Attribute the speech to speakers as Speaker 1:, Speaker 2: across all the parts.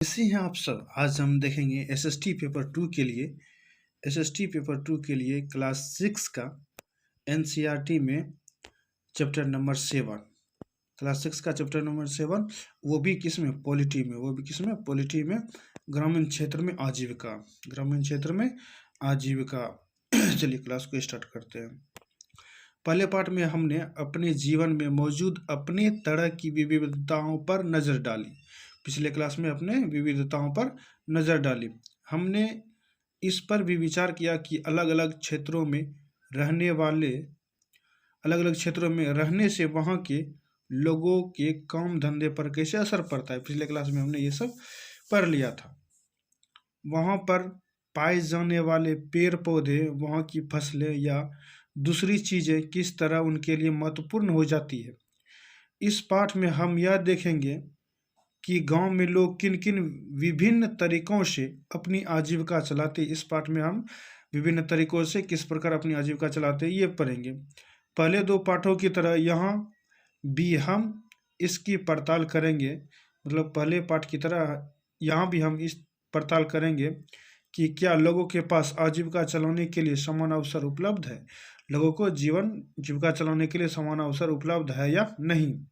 Speaker 1: कैसे हैं आप सब? आज हम देखेंगे एसएसटी पेपर 2 के लिए एसएसटी पेपर 2 के लिए क्लास 6 का एनसीईआरटी में चैप्टर नंबर 7 क्लास 6 का चैप्टर नंबर 7 वो भी किसमें? पॉलिटी में ग्रामीण क्षेत्र में आजीविका चलिए क्लास को स्टार्ट करते हैं। पहले पार्ट में हमने अपने जीवन में मौजूद अपने तरह की विविधताओं पर नज़र डाली। पिछले क्लास में अपने विविधताओं पर नज़र डाली। हमने इस पर भी विचार किया कि अलग अलग क्षेत्रों में रहने से वहाँ के लोगों के काम धंधे पर कैसे असर पड़ता है। पिछले क्लास में हमने ये सब पढ़ लिया था। वहाँ पर पाए जाने वाले पेड़ पौधे, वहाँ की फसलें या दूसरी चीज़ें किस तरह उनके लिए महत्वपूर्ण हो जाती है। इस पाठ में हम यह देखेंगे कि गांव में लोग किन किन विभिन्न तरीकों से अपनी आजीविका चलाते। इस पाठ में हम विभिन्न तरीकों से किस प्रकार अपनी आजीविका चलाते ये पढ़ेंगे। पहले दो पाठों की तरह यहाँ भी हम इसकी पड़ताल करेंगे, मतलब पहले पाठ की तरह यहाँ भी हम इस पड़ताल करेंगे कि क्या लोगों के पास आजीविका चलाने के लिए समान अवसर उपलब्ध है, लोगों को जीविका चलाने के लिए समान अवसर उपलब्ध है या नहीं।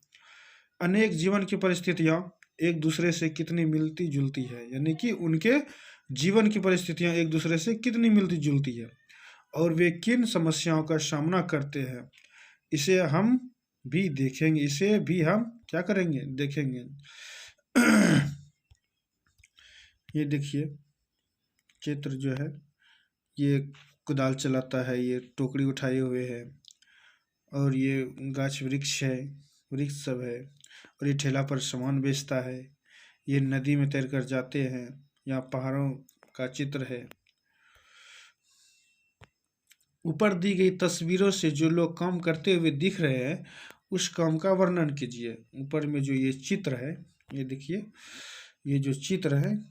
Speaker 1: अनेक जीवन की परिस्थितियाँ एक दूसरे से कितनी मिलती जुलती है, यानी कि उनके जीवन की परिस्थितियाँ एक दूसरे से कितनी मिलती जुलती है और वे किन समस्याओं का सामना करते हैं, इसे हम भी देखेंगे। इसे भी हम क्या करेंगे? देखेंगे। ये देखिए चित्र जो है, ये कुदाल चलाता है, ये टोकरी उठाए हुए है और ये गाछ वृक्ष सब है और ये ठेला पर सामान बेचता है। ये नदी में तैर कर जाते हैं। यहाँ पहाड़ों का चित्र है। ऊपर दी गई तस्वीरों से जो लोग काम करते हुए दिख रहे हैं उस काम का वर्णन कीजिए। ऊपर में जो ये चित्र है, ये देखिए, ये जो चित्र है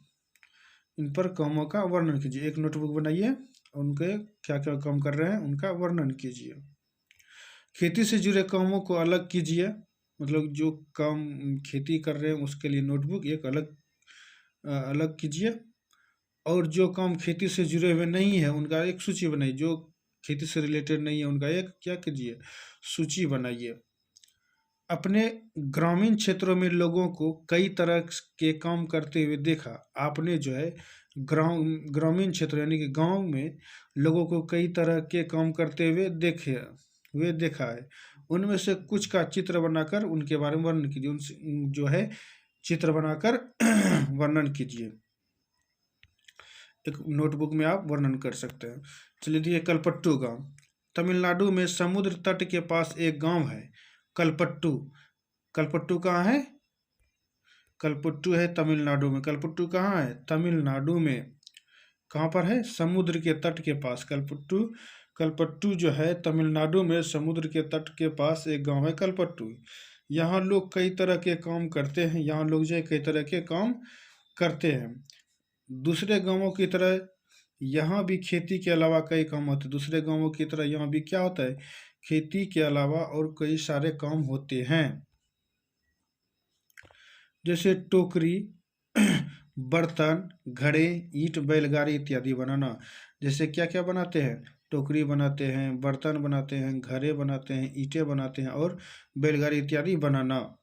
Speaker 1: इन पर कामों का वर्णन कीजिए। एक नोटबुक बनाइए, उनके क्या क्या काम कर रहे हैं उनका वर्णन कीजिए। खेती से जुड़े कामों को अलग कीजिए, मतलब जो काम खेती कर रहे हैं उसके लिए नोटबुक एक अलग कीजिए, और जो काम खेती से जुड़े हुए नहीं है उनका एक सूची बनाइए। जो खेती से रिलेटेड नहीं है उनका एक क्या कीजिए? सूची बनाइए। अपने ग्रामीण क्षेत्रों में लोगों को कई तरह के काम करते हुए देखा। आपने जो है ग्रामीण क्षेत्र यानी कि गांव में लोगों को कई तरह के काम करते हुए देखा है। उनमें से कुछ का चित्र बनाकर उनके बारे में वर्णन कीजिए। उनसे जो है चित्र बनाकर वर्णन कीजिए। एक नोटबुक में आप वर्णन कर सकते हैं। चलिए देखिए, कलपट्टू गांव तमिलनाडु में समुद्र तट के पास एक गांव है कलपट्टू कहाँ है? कलपट्टू है तमिलनाडु में। कलपट्टू कहाँ है? तमिलनाडु में। कहाँ पर है? समुद्र के तट के पास। कलपट्टू जो है तमिलनाडु में समुद्र के तट के पास एक गांव है कलपट्टू। यहाँ लोग कई तरह के काम करते हैं। यहाँ लोग जो है कई तरह के काम करते हैं। दूसरे गांवों की तरह यहाँ भी खेती के अलावा कई काम होते हैं। दूसरे गांवों की तरह यहाँ भी क्या होता है? खेती के अलावा और कई सारे काम होते हैं, जैसे टोकरी, बर्तन, घड़े, ईंट, बैलगाड़ी इत्यादि बनाना। जैसे क्या क्या बनाते हैं? टोकरी बनाते हैं, बर्तन बनाते हैं, घड़े बनाते हैं, ईंटें बनाते हैं और बैलगाड़ी इत्यादि बनाना।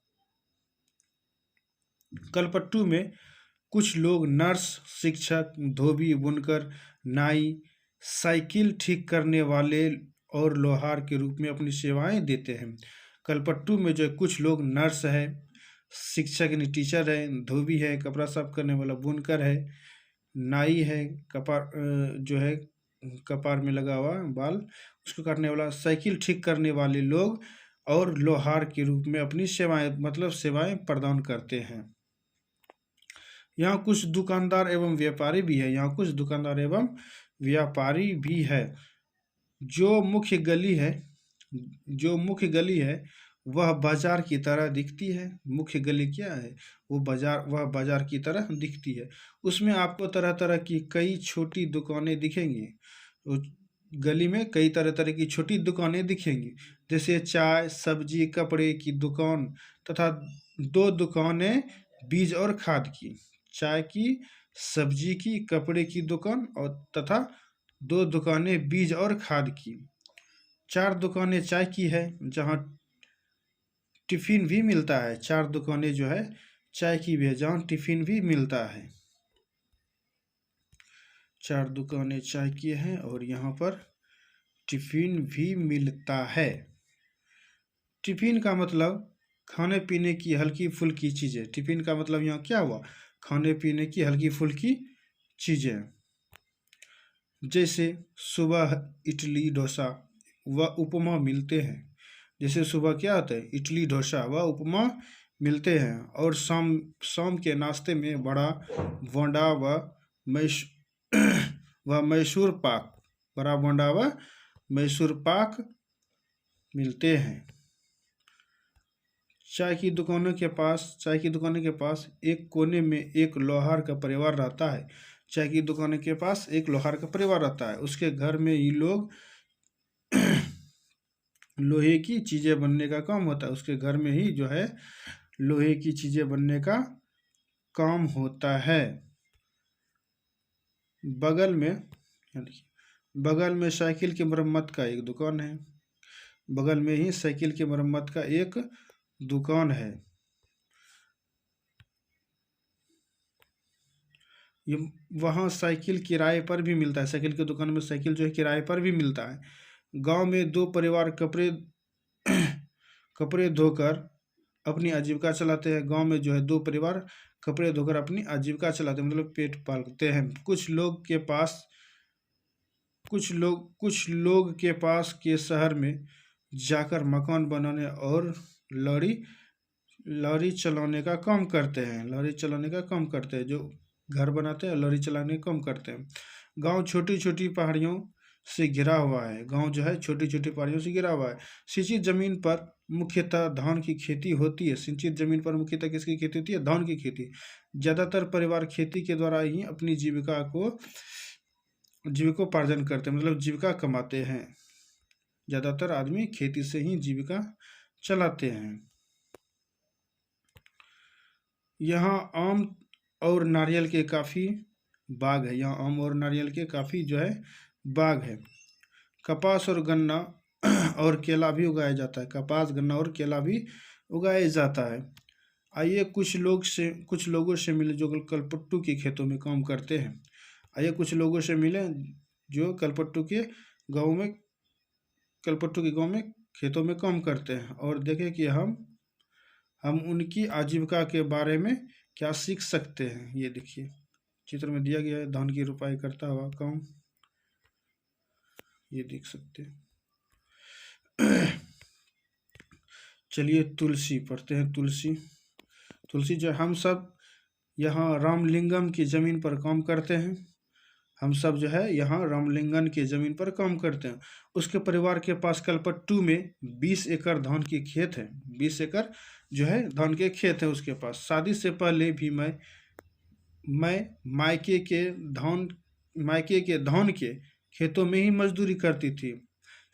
Speaker 1: कलपट्टू में कुछ लोग नर्स, शिक्षक, धोबी, बुनकर, नाई, साइकिल ठीक करने वाले और लोहार के रूप में अपनी सेवाएं देते हैं। कलपट्टू में जो कुछ लोग नर्स है, शिक्षक यानी टीचर है, धोबी है कपड़ा साफ करने वाला, बुनकर है, नाई है जो है कपार में लगा हुआ बाल उसको काटने वाला, साइकिल ठीक करने वाले लोग और लोहार के रूप में अपनी सेवाएं प्रदान करते हैं। यहाँ कुछ दुकानदार एवं व्यापारी भी है। जो मुख्य गली है वह बाजार की तरह दिखती है। मुख्य गली क्या है? वह बाजार की तरह दिखती है। उसमें आपको तरह तरह की कई छोटी दुकानें दिखेंगी। गली में कई तरह तरह की छोटी दुकानें दिखेंगी, जैसे चाय, सब्जी, कपड़े की दुकान तथा 2 दुकानें बीज और खाद की। चाय की, सब्जी की, कपड़े की दुकान और तथा 2 दुकानें बीज और खाद की। 4 दुकानें चाय की है जहाँ टिफ़िन भी मिलता है। 4 दुकानें जो है चाय की भी है जहाँ टिफ़िन भी मिलता है। 4 दुकानें चाय की हैं और यहाँ पर टिफ़िन भी मिलता है। टिफ़िन का मतलब खाने पीने की हल्की फुल्की चीज़ें। टिफ़िन का मतलब यहाँ क्या हुआ? खाने पीने की हल्की फुल्की चीज़ें। जैसे सुबह इडली डोसा व उपमा मिलते हैं। जैसे सुबह क्या होता है? इडली डोसा व उपमा मिलते हैं। और शाम शाम के नाश्ते में बड़ा बोंडा व मैश मैसूर पाक, बड़ा बोंडा व मैसूर पाक मिलते हैं। चाय की दुकानों के पास एक कोने में एक लोहार का परिवार रहता है। चाय की दुकानों के पास एक लोहार का परिवार रहता है। उसके घर में ही लोग लोहे की चीज़ें बनने का काम होता है। उसके घर में ही जो है लोहे की चीज़ें बनने का काम होता है। बगल में साइकिल की मरम्मत का एक दुकान है। बगल में ही साइकिल की मरम्मत का एक दुकान है। ये वहाँ साइकिल किराए पर भी मिलता है। साइकिल की दुकान में साइकिल जो है किराए पर भी मिलता है। गांव में 2 परिवार कपड़े धोकर अपनी आजीविका चलाते हैं। गांव में जो है 2 परिवार कपड़े धोकर अपनी आजीविका चलाते हैं, मतलब पेट पालते हैं। कुछ लोग के पास के शहर में जाकर मकान बनाने और लॉरी चलाने का काम करते हैं। जो घर बनाते हैं लॉरी चलाने का काम करते हैं। गांव छोटी छोटी पहाड़ियों से घिरा हुआ है। गांव जो है छोटी छोटी पहाड़ियों से घिरा हुआ है। सिंचित जमीन पर मुख्यतः धान की खेती होती है। सिंचित जमीन पर मुख्यतः किसकी खेती होती है? धान की खेती। ज़्यादातर परिवार खेती के द्वारा ही अपनी जीविकोपार्जन करते हैं, मतलब जीविका कमाते हैं। ज़्यादातर आदमी खेती से ही जीविका चलाते हैं। यहाँ आम और नारियल के काफ़ी बाग है। यहाँ आम और नारियल के काफ़ी जो है बाग है। कपास और गन्ना और केला भी उगाया जाता है। कपास, गन्ना और केला भी उगाया जाता है। आइए कुछ लोगों से मिले जो कलपट्टू के खेतों में काम करते हैं। आइए कुछ लोगों से मिले जो कलपट्टू के गाँव में खेतों में काम करते हैं और देखें कि हम उनकी आजीविका के बारे में क्या सीख सकते हैं। ये देखिए चित्र में दिया गया है धान की रुपाई करता हुआ काम, ये देख सकते हैं। चलिए तुलसी पढ़ते हैं। तुलसी जो हम सब यहाँ रामलिंगम की ज़मीन पर काम करते हैं। हम सब जो है यहाँ रामलिंगम की ज़मीन पर काम करते हैं। उसके परिवार के पास कलपट्टू में 20 एकड़ धान की खेत है। 20 एकड़ जो है धान के खेत है उसके पास। शादी से पहले भी मैं मायके के धान के खेतों में ही मजदूरी करती थी।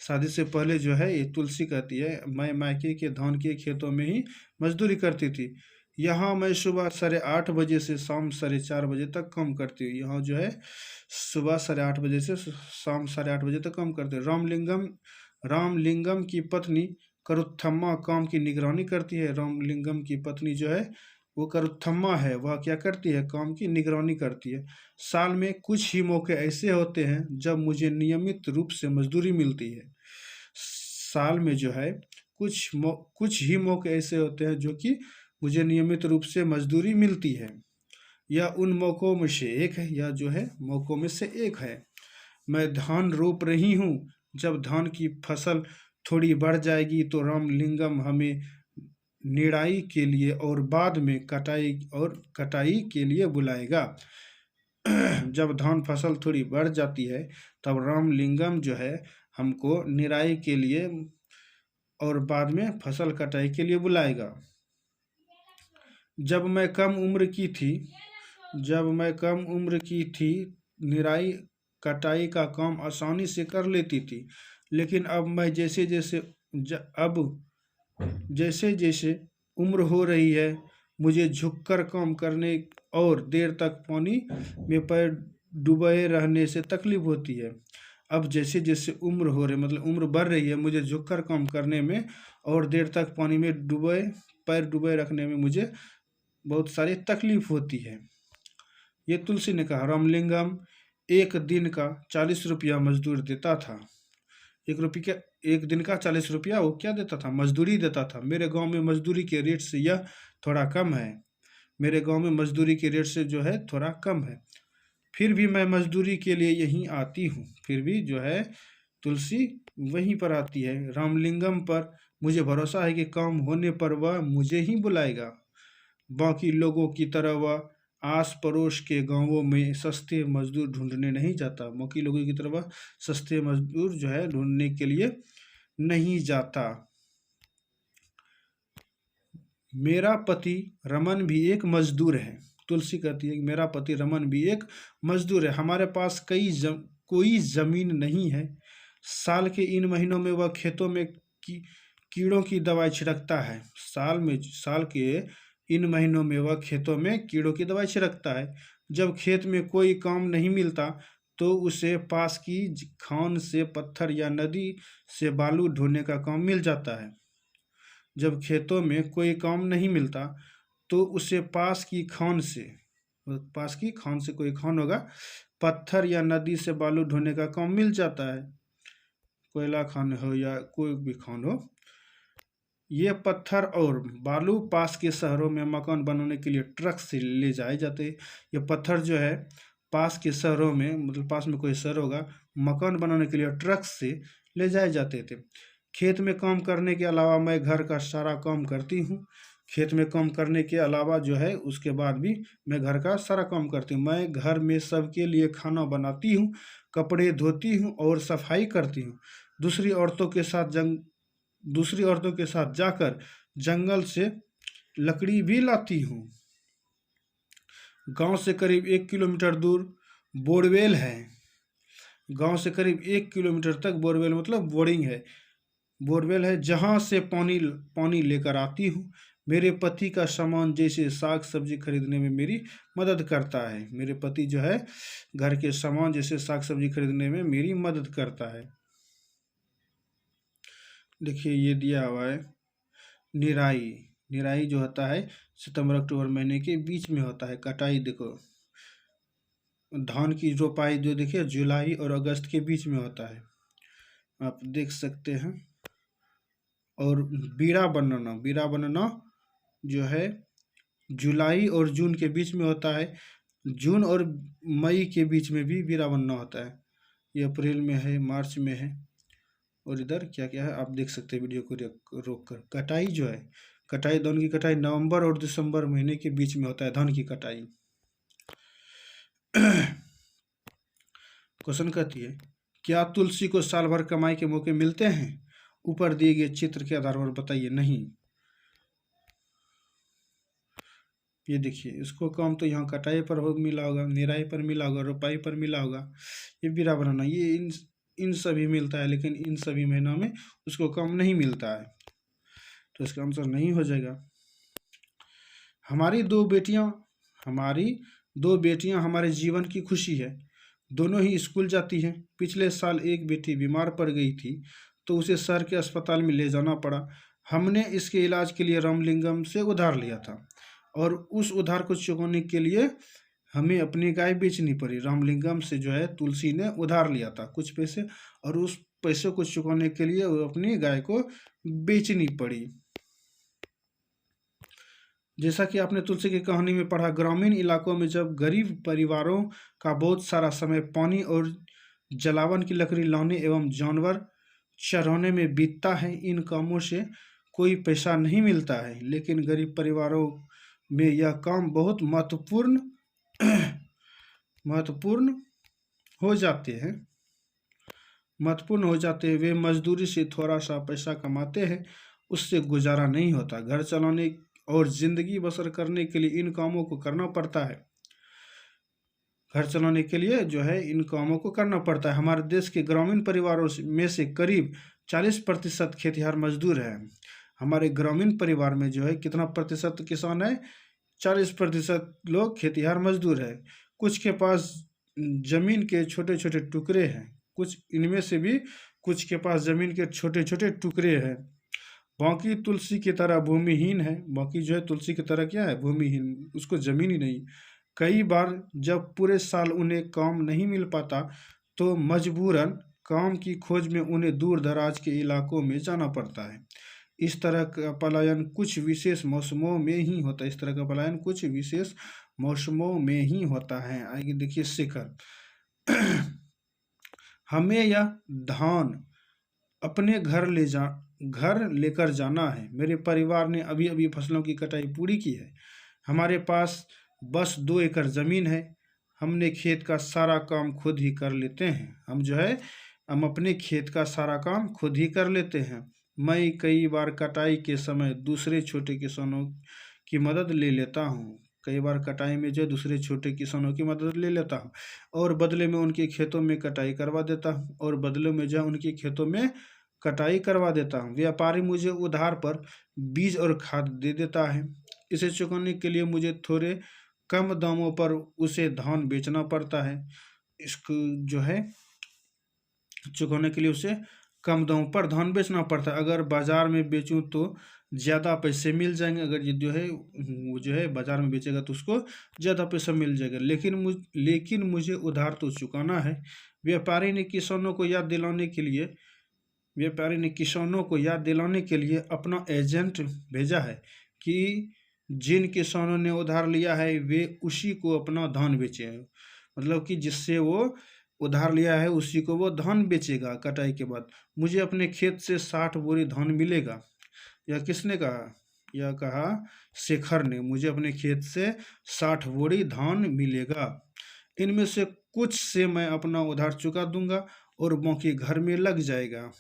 Speaker 1: शादी से पहले जो है ये तुलसी कहती है मैं मायके के धान के खेतों में ही मजदूरी करती थी। यहाँ मैं सुबह 8:30 बजे से शाम 4:30 बजे तक काम करती हूँ। यहाँ जो है सुबह 8:30 बजे से शाम 8:30 बजे तक काम करते हैं। रामलिंगम की पत्नी करुथम्मा काम की निगरानी करती है। रामलिंगम की पत्नी जो है वो करुथम्मा है, वह क्या करती है? काम की निगरानी करती है। साल में कुछ ही मौके ऐसे होते हैं जब मुझे नियमित रूप से मजदूरी मिलती है। साल में जो है कुछ ही मौके ऐसे होते हैं जो कि मुझे नियमित रूप से मजदूरी मिलती है। यह उन मौक़ों में से एक है। मैं धान रोप रही हूँ। जब धान की फसल थोड़ी बढ़ जाएगी तो रामलिंगम हमें निराई के लिए और बाद में कटाई के लिए बुलाएगा। जब धान फसल थोड़ी बढ़ जाती है तब रामलिंगम जो है हमको निराई के लिए और बाद में फसल कटाई के लिए बुलाएगा। जब मैं कम उम्र की थी निराई कटाई का काम आसानी से कर लेती थी, लेकिन अब जैसे जैसे उम्र हो रही है मुझे झुककर काम करने और देर तक पानी में पैर डूबे रहने से तकलीफ होती है। अब जैसे जैसे उम्र हो रही मतलब उम्र बढ़ रही है, मुझे झुककर काम करने में और देर तक पानी में पैर डूबे रखने में मुझे बहुत सारी तकलीफ होती है। ये तुलसी ने कहा। रामलिंगम एक दिन का 40 रुपया मजदूर देता था। एक दिन का 40 रुपया वो क्या देता था? मजदूरी देता था। मेरे गांव में मजदूरी के रेट से यह थोड़ा कम है। मेरे गांव में मजदूरी के रेट से जो है थोड़ा कम है, फिर भी मैं मजदूरी के लिए यहीं आती हूँ। फिर भी जो है तुलसी वहीं पर आती है। रामलिंगम पर मुझे भरोसा है कि काम होने पर वह मुझे ही बुलाएगा। बाकी लोगों की तरह वह आस पड़ोस के गांवों में सस्ते मजदूर ढूंढने नहीं जाता। बाकी लोगों की तरह वह सस्ते मजदूर जो है ढूंढने के लिए नहीं जाता। मेरा पति रमन भी एक मजदूर है। तुलसी कहती है कि मेरा पति रमन भी एक मजदूर है। हमारे पास कोई जमीन नहीं है। साल के इन महीनों में वह खेतों में कीड़ों की दवाई छिड़कता है। साल के इन महीनों में वह खेतों में कीड़ों की दवाई छिड़कता है। जब खेत में कोई काम नहीं मिलता तो उसे पास की खान से पत्थर या नदी से बालू ढोने का काम मिल जाता है। जब खेतों में कोई काम नहीं मिलता तो उसे पास की खान से कोई खान होगा, पत्थर या नदी से बालू ढोने का काम मिल जाता है। कोयला खान हो या कोई भी खान हो, ये पत्थर और बालू पास के शहरों में मकान बनाने के लिए ट्रक से ले जाए जाते। ये पत्थर जो है पास के शहरों में मतलब पास में कोई शहर होगा, मकान बनाने के लिए ट्रक से ले जाए जाते थे। खेत में काम करने के अलावा मैं घर का सारा काम करती हूँ। खेत में काम करने के अलावा जो है उसके बाद भी मैं घर का सारा काम करती हूँ। मैं घर में सबके लिए खाना बनाती हूँ, कपड़े धोती हूँ और सफाई करती हूँ। दूसरी औरतों के साथ जाकर जंगल से लकड़ी भी लाती हूँ। गांव से करीब 1 किलोमीटर दूर बोरवेल है। गांव से करीब 1 किलोमीटर तक बोरवेल मतलब बोरिंग है, बोरवेल है, जहां से पानी लेकर आती हूँ। मेरे पति का सामान जैसे साग सब्जी खरीदने में मेरी मदद करता है। मेरे पति जो है घर के सामान जैसे साग सब्जी खरीदने में मेरी मदद करता है। देखिए ये दिया हुआ है निराई। निराई जो होता है सितंबर अक्टूबर महीने के बीच में होता है। कटाई देखो, धान की रोपाई जो देखिए जुलाई और अगस्त के बीच में होता है, आप देख सकते हैं। और बीड़ा बनना जो है जुलाई और जून के बीच में होता है। जून और मई के बीच में भी बीड़ा बनना होता है। ये अप्रैल में है, मार्च में है, और इधर क्या क्या है आप देख सकते हैं वीडियो को रोक कर। कटाई जो है धान की कटाई नवंबर और दिसंबर महीने के बीच में होता है। धान की कटाई। क्वेश्चन कहती है क्या तुलसी को साल भर कमाई के मौके मिलते हैं? ऊपर दिए गए चित्र के आधार पर बताइए। नहीं, ये देखिए इसको काम तो यहाँ कटाई पर मिला होगा, निराई पर मिला होगा, रोपाई पर मिला होगा। ये बीड़ा बनाना ये इन सभी मिलता है, लेकिन इन सभी महीनों में उसको काम नहीं मिलता है, तो इसका आंसर नहीं हो जाएगा। हमारी दो बेटियां हमारे जीवन की खुशी है। दोनों ही स्कूल जाती हैं। पिछले साल एक बेटी बीमार पड़ गई थी तो उसे शहर के अस्पताल में ले जाना पड़ा। हमने इसके इलाज के लिए रामलिंगम से उधार लिया था और उस उधार को चुकाने के लिए हमें अपनी गाय बेचनी पड़ी। रामलिंगम से जो है तुलसी ने उधार लिया था कुछ पैसे, और उस पैसों को चुकाने के लिए वो अपनी गाय को बेचनी पड़ी। जैसा कि आपने तुलसी की कहानी में पढ़ा, ग्रामीण इलाकों में जब गरीब परिवारों का बहुत सारा समय पानी और जलावन की लकड़ी लाने एवं जानवर चराने में बीतता है, इन कामों से कोई पैसा नहीं मिलता है, लेकिन गरीब परिवारों में यह काम बहुत महत्वपूर्ण हो जाते हैं। वे मजदूरी से थोड़ा सा पैसा कमाते हैं, उससे गुजारा नहीं होता। घर चलाने और जिंदगी बसर करने के लिए इन कामों को करना पड़ता है। हमारे देश के ग्रामीण परिवारों में से करीब 40% खेतिहर मजदूर हैं। हमारे ग्रामीण परिवार में जो है कितना प्रतिशत किसान है? 40% लोग खेतिहर मजदूर है। कुछ के पास जमीन के छोटे छोटे टुकड़े हैं, कुछ इनमें से भी कुछ के पास जमीन के छोटे छोटे टुकड़े हैं। बाकी तुलसी की तरह भूमिहीन है। बाकी जो है तुलसी की तरह क्या है, भूमिहीन, उसको जमीन ही नहीं। कई बार जब पूरे साल उन्हें काम नहीं मिल पाता तो मजबूरन काम की खोज में उन्हें दूर दराज के इलाकों में जाना पड़ता है। इस तरह का पलायन कुछ विशेष मौसमों में ही होता है। इस तरह का पलायन कुछ विशेष मौसमों में ही होता है। आगे देखिए शिखर। हमें यह धान अपने घर लेकर जाना है। मेरे परिवार ने अभी अभी फसलों की कटाई पूरी की है। हमारे पास बस 2 एकड़ ज़मीन है। हमने खेत का सारा काम खुद ही कर लेते हैं। हम अपने खेत का सारा काम खुद ही कर लेते हैं। मैं कई बार कटाई के समय दूसरे छोटे किसानों की मदद ले लेता हूँ। कई बार कटाई में जो दूसरे छोटे किसानों की मदद ले लेता हूँ और बदले में उनके खेतों में कटाई करवा देता हूँ और बदले में जो उनके खेतों में कटाई करवा देता हूँ। व्यापारी मुझे उधार पर बीज और खाद दे देता है। इसे चुकाने के लिए मुझे थोड़े कम दामों पर उसे धान बेचना पड़ता है। इसको जो है चुकाने के लिए उसे कम दामों पर धान बेचना पड़ता है। अगर बाजार में बेचूं तो ज़्यादा पैसे मिल जाएंगे। अगर ये जो है बाजार में बेचेगा तो उसको ज़्यादा पैसा मिल जाएगा। लेकिन मुझे उधार तो चुकाना है। व्यापारी ने किसानों को याद दिलाने के लिए अपना एजेंट भेजा है कि जिन किसानों ने उधार लिया है वे उसी को अपना धान बेचे। मतलब कि जिससे वो उधार लिया है उसी को वो धान बेचेगा कटाई के बाद। मुझे अपने खेत से 60 बोरी धान मिलेगा। यह किसने कहा? यह कहा शेखर ने। मुझे अपने खेत से 60 बोरी धान मिलेगा। इनमें से कुछ से मैं अपना उधार चुका दूंगा और बाकी घर में लग जाएगा।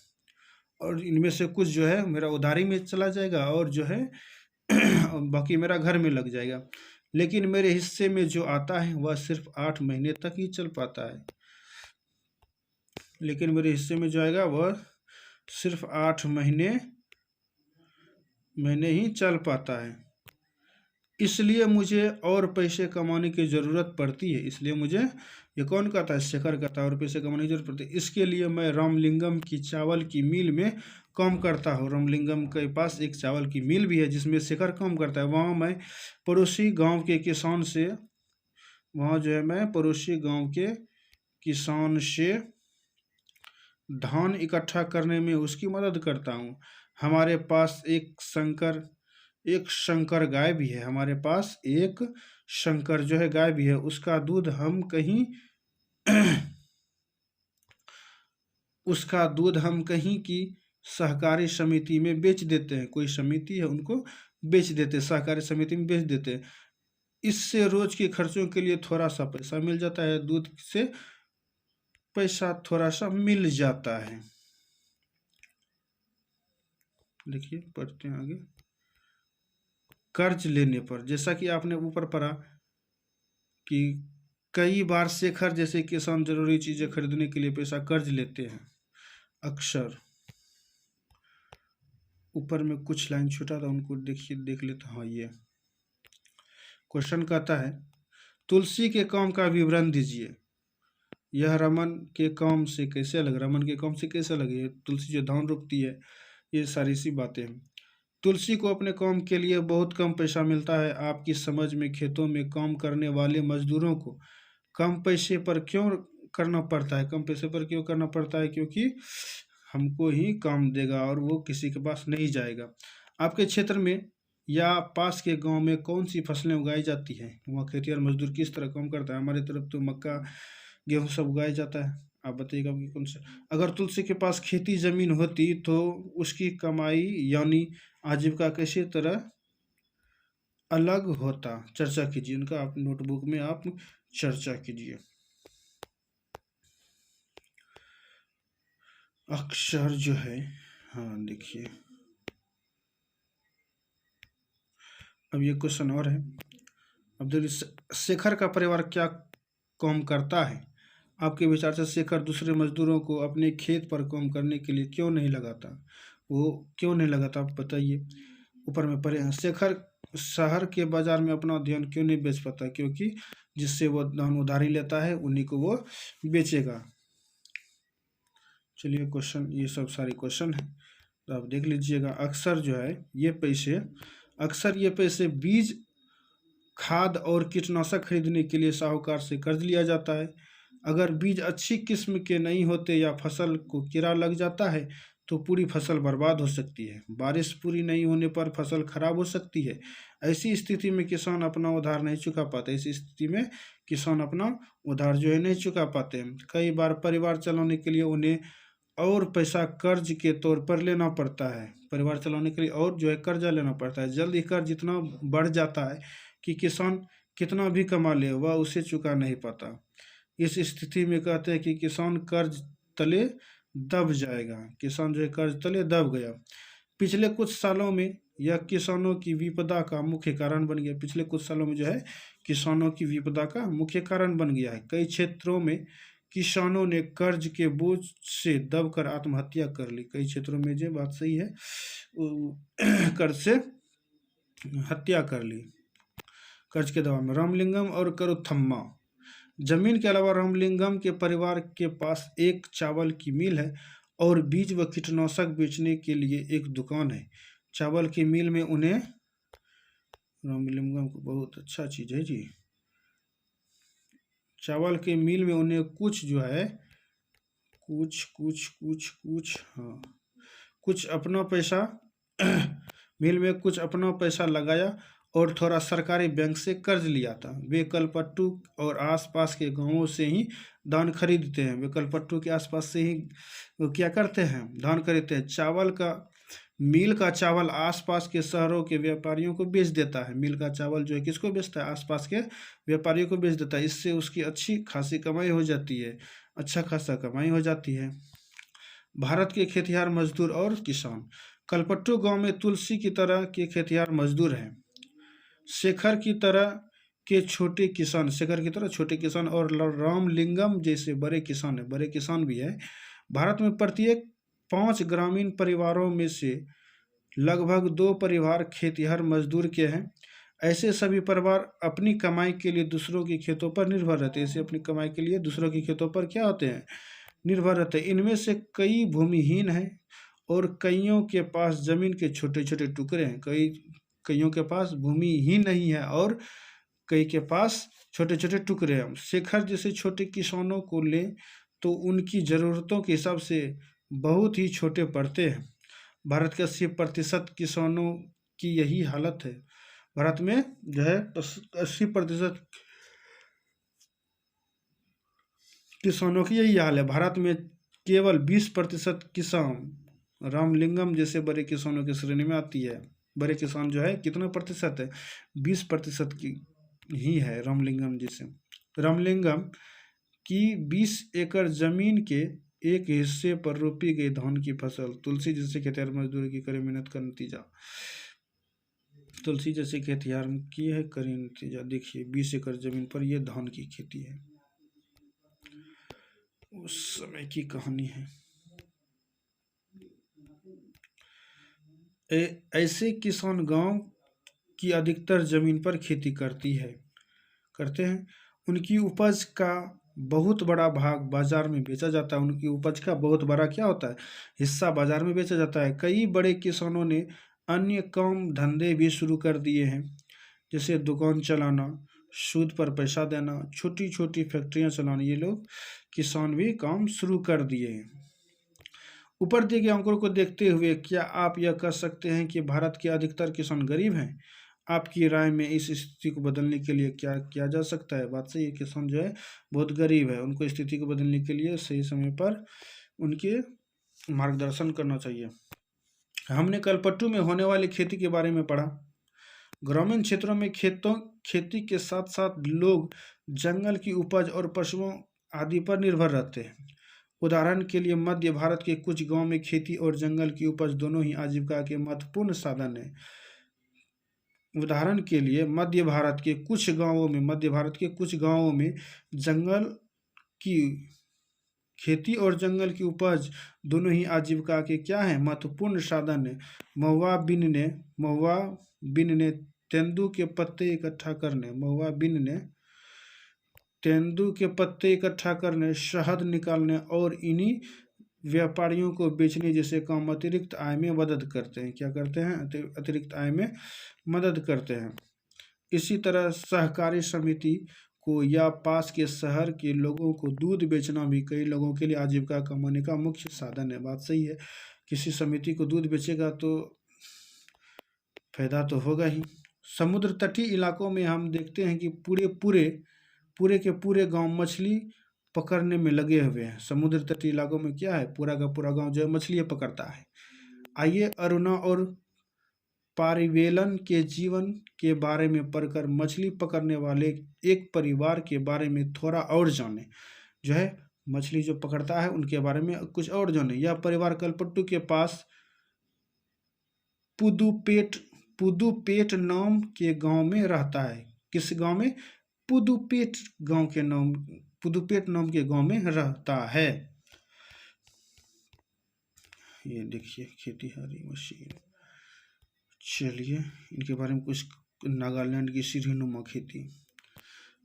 Speaker 1: और इनमें से कुछ जो है मेरा उधारी में चला जाएगा और जो है बाकी मेरा घर में लग जाएगा। लेकिन मेरे हिस्से में जो आता है वह सिर्फ 8 महीने तक ही चल पाता है। लेकिन मेरे हिस्से में जो आएगा वह सिर्फ 8 महीने ही चल पाता है। इसलिए मुझे और पैसे कमाने की ज़रूरत पड़ती है। इसलिए मुझे, ये कौन कहता है? शेखर कहता है, और पैसे कमाने की जरूरत पड़ती है। इसके लिए मैं रामलिंगम की चावल की मिल में काम करता हूँ। रामलिंगम के पास एक चावल की मिल भी है जिसमें शेखर काम करता है। वहाँ मैं पड़ोसी गांव के किसान से धान इकट्ठा करने में उसकी मदद करता हूँ। हमारे पास एक शंकर गाय भी है। हमारे पास एक शंकर जो है गाय भी है। उसका दूध हम कहीं की सहकारी समिति में बेच देते हैं। कोई समिति है उनको बेच देते हैं, सहकारी समिति में बेच देते हैं। इससे रोज के खर्चों के लिए थोड़ा सा पैसा मिल जाता है। दूध से पैसा थोड़ा सा मिल जाता है। देखिए पढ़ते हैं आगे। कर्ज लेने पर, जैसा कि आपने ऊपर पढ़ा कि कई बार शेखर जैसे किसान जरूरी चीजें खरीदने के लिए पैसा कर्ज लेते हैं अक्सर। ऊपर में कुछ लाइन छूटा था, उनको देख लेता हूँ। ये क्वेश्चन कहता है तुलसी के काम का विवरण दीजिए। यह रमन के काम से कैसे अलग है? तुलसी जो धान रोपती है, ये सारी सी बातें हैं। तुलसी को अपने काम के लिए बहुत कम पैसा मिलता है। आपकी समझ में खेतों में काम करने वाले मजदूरों को कम पैसे पर क्यों करना पड़ता है? क्योंकि हमको ही काम देगा और वो किसी के पास नहीं जाएगा। आपके क्षेत्र में या पास के गांव में कौन सी फसलें उगाई जाती हैं? वहाँ खेतिहर मजदूर किस तरह काम करता है? हमारी तरफ तो मक्का, गेहूँ सब उगाया जाता है। आप बताइएगा कि कौन सा। अगर तुलसी के पास खेती जमीन होती तो उसकी कमाई यानी आजीविका कैसी तरह अलग होता? चर्चा कीजिए। उनका आप नोटबुक में आप चर्चा कीजिए। अक्षर जो है, हाँ देखिए अब ये क्वेश्चन और है। अब देखिए शेखर का परिवार क्या काम करता है? आपके विचार से शेखर दूसरे मजदूरों को अपने खेत पर काम करने के लिए क्यों नहीं लगाता? वो क्यों नहीं लगाता, आप बताइए। ऊपर में पढ़े हैं शेखर शहर के बाजार में अपना धान क्यों नहीं बेच पाता? क्योंकि जिससे वो धान उधारी लेता है उन्हीं को वो बेचेगा। चलिए क्वेश्चन, ये सब सारे क्वेश्चन है तो आप देख लीजिएगा। अक्सर जो है ये पैसे बीज, खाद और कीटनाशक खरीदने के लिए साहूकार से कर्ज लिया जाता है। अगर बीज अच्छी किस्म के नहीं होते या फसल को कीड़ा लग जाता है तो पूरी फसल बर्बाद हो सकती है। बारिश पूरी नहीं होने पर फसल खराब हो सकती है। ऐसी स्थिति में किसान अपना उधार नहीं चुका पाते। ऐसी स्थिति में किसान अपना उधार जो है नहीं चुका पाते हैं। कई बार परिवार चलाने के लिए उन्हें और पैसा कर्ज के तौर पर लेना पड़ता है। परिवार चलाने के लिए और जो है कर्जा लेना पड़ता है। जल्दी कर्ज इतना बढ़ जाता है कि किसान कितना भी कमा ले वह उसे चुका नहीं पाता। इस स्थिति में कहते हैं कि किसान कर्ज तले दब जाएगा। किसान जो है कर्ज तले दब गया। पिछले कुछ सालों में यह किसानों की विपदा का मुख्य कारण बन गया। पिछले कुछ सालों में जो है किसानों की विपदा का मुख्य कारण बन गया है। कई क्षेत्रों में किसानों ने कर्ज के बोझ से दबकर आत्महत्या कर ली। कई क्षेत्रों में जो बात सही है कर्ज से हत्या कर ली, कर्ज के दबाव में। रामलिंगम और करुथम्मा। जमीन के अलावा रामलिंगम के परिवार के पास एक चावल की मिल है और बीज व कीटनाशक बेचने के लिए एक दुकान है। चावल की मिल में उन्हें, रामलिंगम को बहुत अच्छा चीज़ है जी, चावल के मिल में उन्हें कुछ जो है कुछ अपना पैसा मिल में कुछ अपना पैसा लगाया और थोड़ा सरकारी बैंक से कर्ज लिया था। वे कलपट्टू और आसपास के गांवों से ही धान खरीदते हैं। वे कलपट्टू के आसपास से ही वो क्या करते हैं, धान खरीदते हैं। मिल का चावल आसपास के शहरों के व्यापारियों को बेच देता है। मिल का चावल जो है किसको बेचता है? आसपास के व्यापारियों को बेच देता है। इससे उसकी अच्छी खासी कमाई हो जाती है, अच्छा खासा कमाई हो जाती है। भारत के खेतिहर मजदूर और किसान। कलपट्टू गांव में तुलसी की तरह के खेतिहर मजदूर हैं। शेखर की तरह छोटे किसान और रामलिंगम जैसे बड़े किसान भी है। भारत में प्रत्येक 5 ग्रामीण परिवारों में से लगभग 2 परिवार खेतिहर मजदूर के हैं। ऐसे सभी परिवार अपनी कमाई के लिए दूसरों के खेतों पर निर्भर रहते हैं। ऐसे अपनी कमाई के लिए दूसरों के खेतों पर क्या होते हैं? निर्भर रहते हैं। इनमें से कई भूमिहीन हैं और कईयों के पास जमीन के छोटे छोटे टुकड़े हैं। कईयों के पास भूमि ही नहीं है और कई के पास छोटे छोटे टुकड़े हैं। शेखर जैसे छोटे किसानों को लें तो उनकी ज़रूरतों के हिसाब से बहुत ही छोटे पड़ते हैं। भारत के 80% किसानों की यही हालत है। भारत में जो है 80% किसानों की यही हाल है। भारत में केवल 20% किसान रामलिंगम जैसे बड़े किसानों की श्रेणी में आती है। बड़े किसान जो है कितना प्रतिशत है? 20% की ही है रामलिंगम जैसे। रामलिंगम की 20 एकड़ जमीन के एक हिस्से पर रोपी गई धान की फसल तुलसी जैसे खेतिहर मजदूर की कड़ी मेहनत का नतीजा। तुलसी जैसे खेतिहर की है कड़ी नतीजा। देखिए 20 एकड़ जमीन पर यह धान की खेती है। उस समय की कहानी है। ऐसे किसान गांव की अधिकतर जमीन पर खेती करते हैं। उनकी उपज का बहुत बड़ा भाग बाजार में बेचा जाता है। उनकी उपज का बहुत बड़ा क्या होता है? हिस्सा बाजार में बेचा जाता है। कई बड़े किसानों ने अन्य काम धंधे भी शुरू कर दिए हैं, जैसे दुकान चलाना, सूद पर पैसा देना, छोटी छोटी फैक्ट्रियां चलाना। ये लोग किसान भी काम शुरू कर दिए हैं। ऊपर दिए गए आंकड़ों को देखते हुए क्या आप यह कह सकते हैं कि भारत के अधिकतर किसान गरीब हैं? आपकी राय में इस स्थिति को बदलने के लिए क्या किया जा सकता है? बात सही है, किसान जो है बहुत गरीब है। उनको स्थिति को बदलने के लिए सही समय पर उनके मार्गदर्शन करना चाहिए। हमने कलपट्टू में होने वाली खेती के बारे में पढ़ा। ग्रामीण क्षेत्रों में खेती के साथ साथ लोग जंगल की उपज और पशुओं आदि पर निर्भर रहते हैं। उदाहरण के लिए मध्य भारत के कुछ गांव में खेती और जंगल की उपज दोनों ही आजीविका के महत्वपूर्ण साधन हैं। उदाहरण के लिए मध्य भारत के कुछ गांवों में जंगल की खेती और जंगल की उपज दोनों ही आजीविका के क्या हैं? महत्वपूर्ण साधन है। महुआ बिनने तेंदू के पत्ते इकट्ठा करने, महुआ बीनने, तेंदू के पत्ते इकट्ठा करने, शहद निकालने और इन्हीं व्यापारियों को बेचने जैसे काम अतिरिक्त आय में मदद करते हैं। क्या करते हैं? अतिरिक्त आय में मदद करते हैं। इसी तरह सहकारी समिति को या पास के शहर के लोगों को दूध बेचना भी कई लोगों के लिए आजीविका कमाने का मुख्य साधन है। बात सही है, किसी समिति को दूध बेचेगा तो फायदा तो होगा ही। समुद्र तटीय इलाकों में हम देखते हैं कि पूरे के पूरे गांव मछली पकड़ने में लगे हुए हैं। समुद्र तटीय इलाकों में क्या है, पूरा का पूरा गांव जो है मछलियाँ पकड़ता है। आइए अरुणा और पारिवेलन के जीवन के बारे में पढ़कर मछली पकड़ने वाले एक परिवार के बारे में थोड़ा और जाने। जो है मछली जो पकड़ता है उनके बारे में कुछ और जाने। यह परिवार कलपट्टू के पास पुदुपेट नाम के गांव में रहता है। किस गांव में? पुदुपेट नाम के गांव में रहता है। ये देखिए खेतीहारी मशीन। चलिए इनके बारे में कुछ। नागालैंड की सीढ़ीनुमा खेती।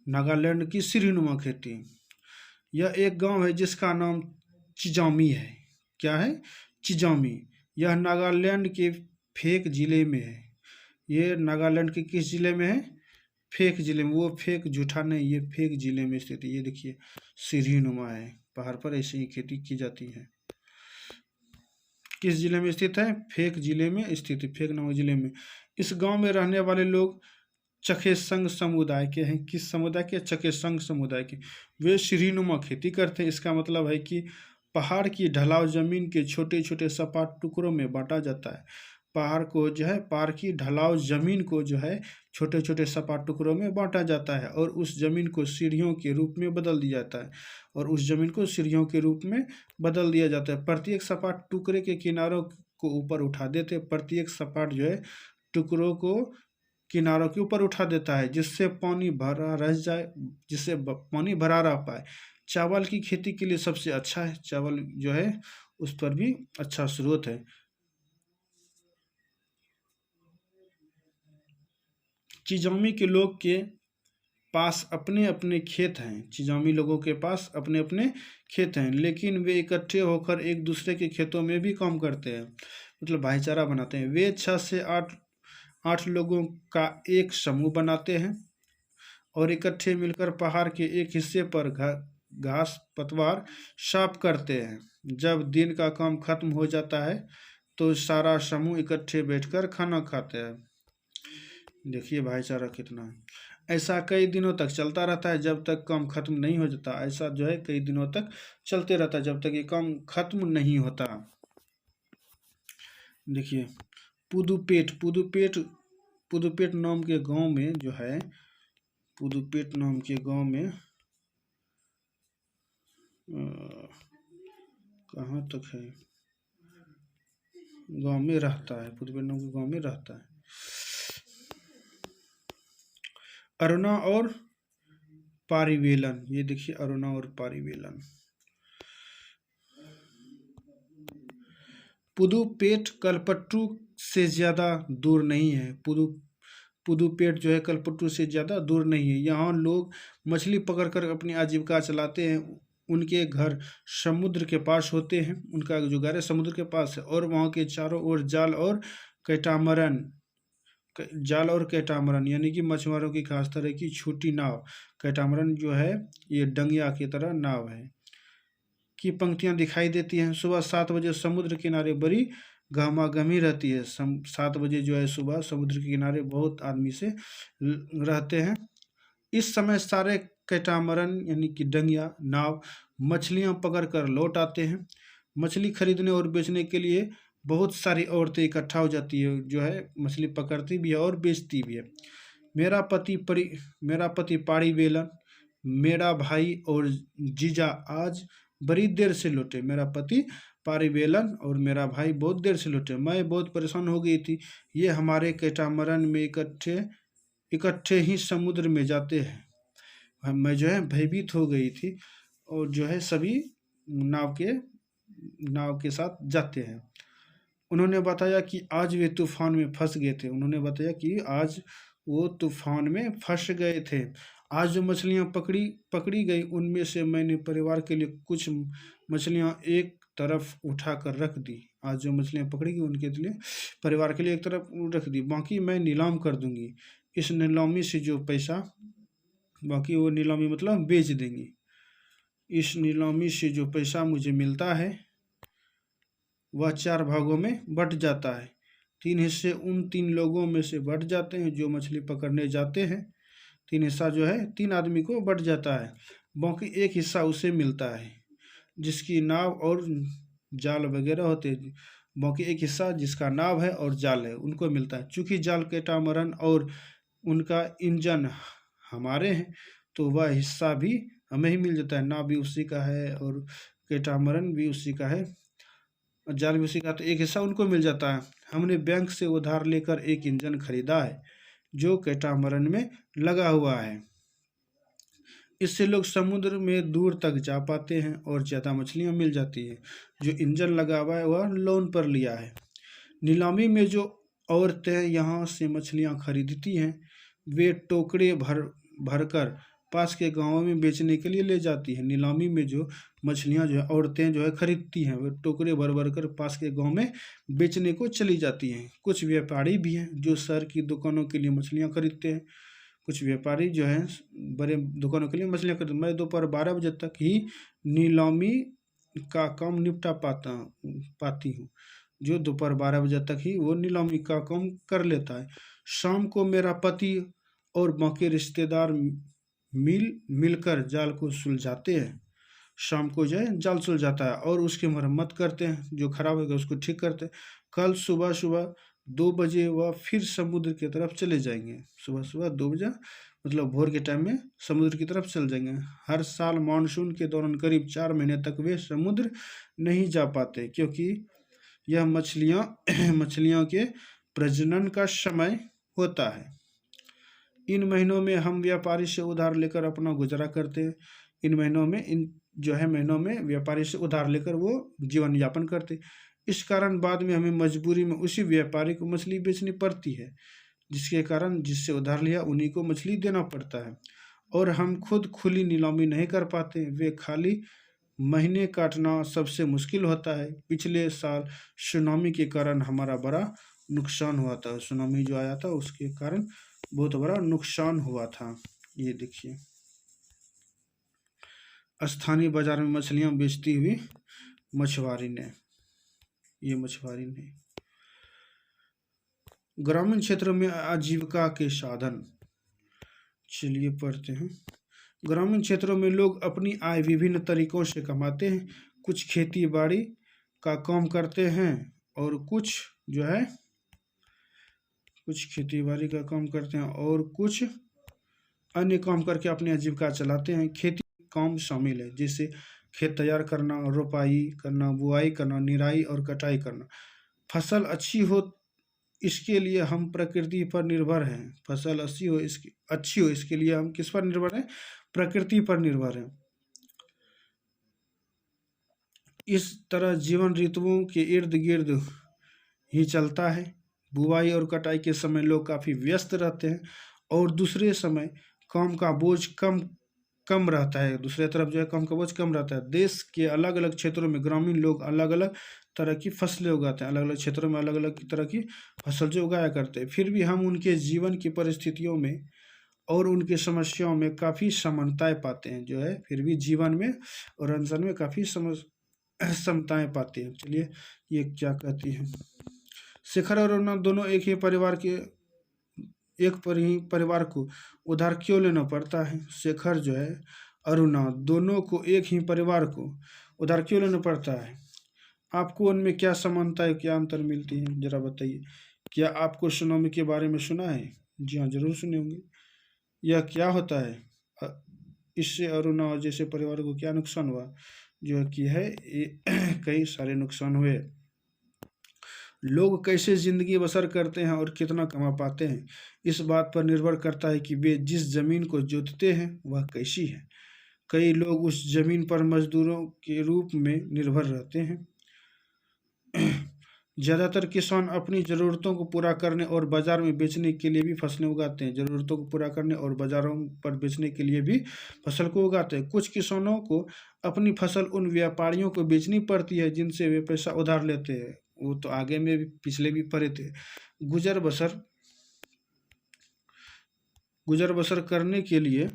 Speaker 1: नागालैंड की सीढ़ीनुमा खेती, यह एक गांव है जिसका नाम चिजामी है। क्या है? चिजामी। यह नागालैंड के फेक जिले में है। ये नागालैंड के किस जिले में है? फेक जिले में। वो फेक झूठा नहीं, ये फेक जिले में स्थित है। ये देखिए सीढ़ीनुमा है, पहाड़ पर ऐसे ही खेती की जाती है। किस जिले में स्थित है? फेक जिले में स्थित है, फेक नामक जिले में। इस गांव में रहने वाले लोग चखेसंग समुदाय के हैं। किस समुदाय के? चखेसंग समुदाय के। वे सीढ़ीनुमा खेती करते हैं। इसका मतलब है कि पहाड़ की ढलाव जमीन के छोटे छोटे सपाट टुकड़ों में बांटा जाता है। पहाड़ की ढलाव जमीन को जो है छोटे छोटे सपाट टुकड़ों में बांटा जाता है और उस जमीन को सीढ़ियों के रूप में बदल दिया जाता है। प्रत्येक सपाट टुकड़े के किनारों को ऊपर उठा देते। प्रत्येक सपाट जो है टुकड़ों को किनारों के ऊपर उठा देता है जिससे पानी भरा रह पाए। चावल की खेती के लिए सबसे अच्छा है। चावल जो है उस पर भी अच्छा स्रोत है। चिजामी के लोग के पास अपने अपने खेत हैं। चिजामी लोगों के पास अपने अपने खेत हैं, लेकिन वे इकट्ठे होकर एक दूसरे के खेतों में भी काम करते हैं, मतलब भाईचारा बनाते हैं। वे 6 से 8 लोगों का एक समूह बनाते हैं और इकट्ठे मिलकर पहाड़ के एक हिस्से पर घास पतवार साफ करते हैं। जब दिन का काम खत्म हो जाता है तो सारा समूह इकट्ठे बैठकर खाना खाते हैं। देखिए भाईचारा कितना है। ऐसा कई दिनों तक चलता रहता है जब तक काम खत्म नहीं हो जाता। ऐसा जो है कई दिनों तक चलते रहता है जब तक ये काम खत्म नहीं होता। देखिए पुदुपेट नाम के गांव में जो है, पुदुपेट नाम के गांव में कहाँ तक है, गांव में रहता है। पुदुपेट नाम के गांव में रहता है। अरुणा और पारिवेलन, ये देखिए अरुणा और पारिवेलन। पुदुपेट कलपट्टू से ज़्यादा दूर नहीं है। पुदुपेट जो है कलपट्टू से ज़्यादा दूर नहीं है। यहाँ लोग मछली पकड़कर अपनी आजीविका चलाते हैं। उनके घर समुद्र के पास होते हैं। उनका जो घर है समुद्र के पास है और वहाँ के चारों ओर जाल और कैटामरन यानी कि मछुआरों की खास तरह की छोटी नाव, कैटामरन जो है ये डंगिया की तरह नाव है, की पंक्तियां दिखाई देती हैं। सुबह 7 बजे समुद्र किनारे बड़ी गहमागहमी रहती है। 7 बजे जो है सुबह समुद्र के किनारे बहुत आदमी से रहते हैं। इस समय सारे कैटामरन यानी कि डंगिया नाव मछलियां पकड़ कर लौट आते हैं। मछली खरीदने और बेचने के लिए बहुत सारी औरतें इकट्ठा हो जाती है, जो है मछली पकड़ती भी है और बेचती भी है। मेरा पति पारिवेलन, मेरा भाई और जीजा आज बड़ी देर से लौटे। मेरा पति पारिवेलन और मेरा भाई बहुत देर से लौटे। मैं बहुत परेशान हो गई थी। ये हमारे कैटामरन में इकट्ठे ही समुद्र में जाते हैं। मैं जो है भयभीत हो गई थी और जो है सभी नाव के साथ जाते हैं। उन्होंने बताया कि आज वे तूफान में फंस गए थे। उन्होंने बताया कि आज वो तूफान में फंस गए थे। आज जो मछलियाँ पकड़ी पकड़ी गई उनमें से मैंने परिवार के लिए कुछ मछलियाँ एक तरफ उठा कर रख दी। आज जो मछलियाँ पकड़ी गई उनके लिए परिवार के लिए एक तरफ रख दी, बाकी मैं नीलाम कर दूंगी। इस नीलामी से जो पैसा, बाकी वो नीलामी मतलब बेच देंगी। इस नीलामी से जो पैसा मुझे मिलता है वह 4 भागों में बँट जाता है। 3 हिस्से उन 3 लोगों में से बँट जाते हैं जो मछली पकड़ने जाते हैं। 3 हिस्सा जो है 3 आदमी को बँट जाता है। बाकी 1 हिस्सा उसे मिलता है जिसकी नाव और जाल वगैरह होते हैं। बाकी 1 हिस्सा जिसका नाव है और जाल है उनको मिलता है। चूँकि जाल कैटामरन और उनका इंजन हमारे हैं तो वह हिस्सा भी हमें ही मिल जाता है। नाव भी उसी का है और कैटामरन भी उसी का है, जाल भी उसी का, तो 1 हिस्सा उनको मिल जाता है। हमने बैंक से उधार लेकर एक इंजन खरीदा है जो कैटामरन में लगा हुआ है। इससे लोग समुद्र में दूर तक जा पाते हैं और ज़्यादा मछलियाँ मिल जाती हैं। जो इंजन लगा हुआ है वह लोन पर लिया है। नीलामी में जो औरतें यहाँ से मछलियाँ खरीदती हैं वे टोकरे भर भरकर पास के गांवों में बेचने के लिए ले जाती हैं। नीलामी में जो मछलियाँ जो है औरतें जो है खरीदती हैं वे टोकरे भर भर कर पास के गांव में बेचने को चली जाती हैं। कुछ व्यापारी भी हैं जो शहर की दुकानों के लिए मछलियाँ खरीदते हैं। कुछ व्यापारी जो हैं बड़े दुकानों के लिए मछलियाँ खरीदते। मैं दोपहर 12 बजे तक ही नीलामी का काम निपटा पाती हूँ। जो दोपहर 12 बजे तक ही वो नीलामी का काम कर लेता है। शाम को मेरा पति और बाकी रिश्तेदार मिलकर जाल को सुलझाते हैं। शाम को जो है जाल सुलझाता है और उसकी मरम्मत करते हैं, जो खराब होगा उसको ठीक करते हैं। कल सुबह सुबह 2 बजे वह फिर समुद्र की तरफ चले जाएंगे। सुबह सुबह 2 बजे मतलब भोर के टाइम में समुद्र की तरफ चल जाएंगे। हर साल मानसून के दौरान करीब 4 महीने तक वे समुद्र नहीं जा पाते क्योंकि यह मछलियों के प्रजनन का समय होता है। इन महीनों में हम व्यापारी से उधार लेकर अपना गुजारा करते हैं। इन महीनों में व्यापारी से उधार लेकर वो जीवन यापन करते। इस कारण बाद में हमें मजबूरी में उसी व्यापारी को मछली बेचनी पड़ती है, जिसके कारण जिससे उधार लिया उन्हीं को मछली देना पड़ता है और हम खुद खुली नीलामी नहीं कर पाते। वे खाली महीने काटना सबसे मुश्किल होता है। पिछले साल सुनामी के कारण हमारा बड़ा नुकसान हुआ था। सुनामी जो आया था उसके कारण बहुत बड़ा नुकसान हुआ था। ये देखिए स्थानीय बाजार में मछलियां बेचती हुई मछुआरी ने, ये मछुआरी ने ग्रामीण क्षेत्रों में आजीविका के साधन। चलिए पढ़ते हैं। ग्रामीण क्षेत्रों में लोग अपनी आय विभिन्न तरीकों से कमाते हैं। कुछ खेती बाड़ी का काम करते हैं और कुछ खेती बाड़ी का काम करते हैं और कुछ अन्य काम करके अपनी आजीविका चलाते हैं। खेती काम शामिल है जैसे खेत तैयार करना, रोपाई करना, बुआई करना, निराई और कटाई करना। फसल अच्छी हो इसके लिए हम प्रकृति पर निर्भर हैं। फसल अच्छी हो इसके लिए हम किस पर निर्भर हैं? प्रकृति पर निर्भर हैं। इस तरह जीवन ऋतुओं के इर्द गिर्द ही चलता है। बुआई और कटाई के समय लोग काफ़ी व्यस्त रहते हैं और दूसरे समय काम का बोझ कम रहता है। दूसरे तरफ जो है काम का बोझ कम रहता है। देश के अलग अलग क्षेत्रों में ग्रामीण लोग अलग अलग तरह की फसलें उगाते हैं। अलग अलग क्षेत्रों में अलग अलग तरह की फसल जो उगाया करते हैं। फिर भी हम उनके जीवन की परिस्थितियों में और उनकी समस्याओं में काफ़ी समानताएं पाते हैं। जो है फिर भी जीवन में और अनशन में काफ़ी समताएं पाते हैं। चलिए ये क्या कहती है। शेखर और अरुणा दोनों एक ही परिवार को उधार क्यों लेना पड़ता है? शेखर जो है अरुणा दोनों को एक ही परिवार को उधार क्यों लेना पड़ता है? आपको उनमें क्या समानता है, क्या अंतर मिलती है, जरा बताइए। क्या आपको सुनामी के बारे में सुना है? जी हाँ, जरूर सुने होंगे। यह क्या होता है? इससे अरुणा जैसे परिवार को क्या नुकसान हुआ? जो कि है कई सारे नुकसान हुए। लोग कैसे जिंदगी बसर करते हैं और कितना कमा पाते हैं, इस बात पर निर्भर करता है कि वे जिस जमीन को जोतते हैं वह कैसी है। कई लोग उस जमीन पर मजदूरों के रूप में निर्भर रहते हैं। ज़्यादातर किसान अपनी ज़रूरतों को पूरा करने और बाज़ार में बेचने के लिए भी फसलें उगाते हैं। ज़रूरतों को पूरा करने और बाज़ारों पर बेचने के लिए भी फसल को उगाते हैं। कुछ किसानों को अपनी फसल उन व्यापारियों को बेचनी पड़ती है जिनसे वे पैसा उधार लेते हैं। वो तो आगे में भी पिछले भी पढ़े थे। गुजर बसर गुजर बसर करने के लिए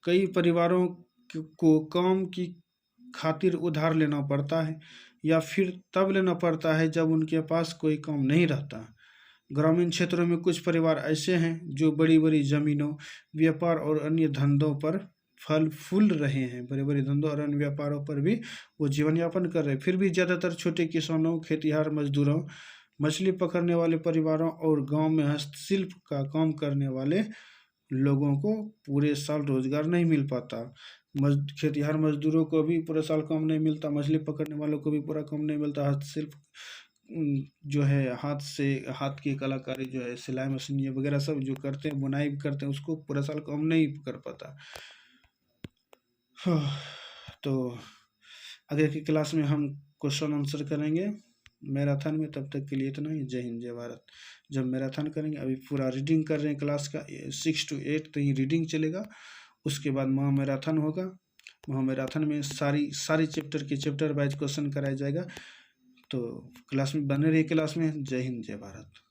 Speaker 1: कई परिवारों को काम की खातिर उधार लेना पड़ता है या फिर तब लेना पड़ता है जब उनके पास कोई काम नहीं रहता। ग्रामीण क्षेत्रों में कुछ परिवार ऐसे हैं जो बड़ी बड़ी जमीनों, व्यापार और अन्य धंधों पर फल फूल रहे हैं। बड़े बड़े धंधों और अन्य व्यापारों पर भी वो जीवन यापन कर रहे हैं। फिर भी ज़्यादातर छोटे किसानों, खेतिहर मजदूरों, मछली पकड़ने वाले परिवारों और गांव में हस्तशिल्प का काम करने वाले लोगों को पूरे साल रोजगार नहीं मिल पाता। खेतिहर मजदूरों को भी पूरे साल काम नहीं मिलता, मछली पकड़ने वालों को भी पूरा काम नहीं मिलता। हस्तशिल्प जो है हाथ से, हाथ की कलाकारी जो है, सिलाई मशीन ये वगैरह सब जो करते हैं, बुनाई भी करते हैं, उसको पूरा साल काम नहीं कर पाता। तो आगे की क्लास में हम क्वेश्चन आंसर करेंगे मैराथन में। तब तक के लिए इतना ही। जय हिंद, जय भारत। जब मैराथन करेंगे, अभी पूरा रीडिंग कर रहे हैं क्लास का, 6 to 8 तो ही रीडिंग चलेगा। उसके बाद महा मैराथन होगा। महा मैराथन में सारी चैप्टर वाइज क्वेश्चन कराया जाएगा। तो क्लास में बने रहिए। क्लास में। जय हिंद, जय भारत।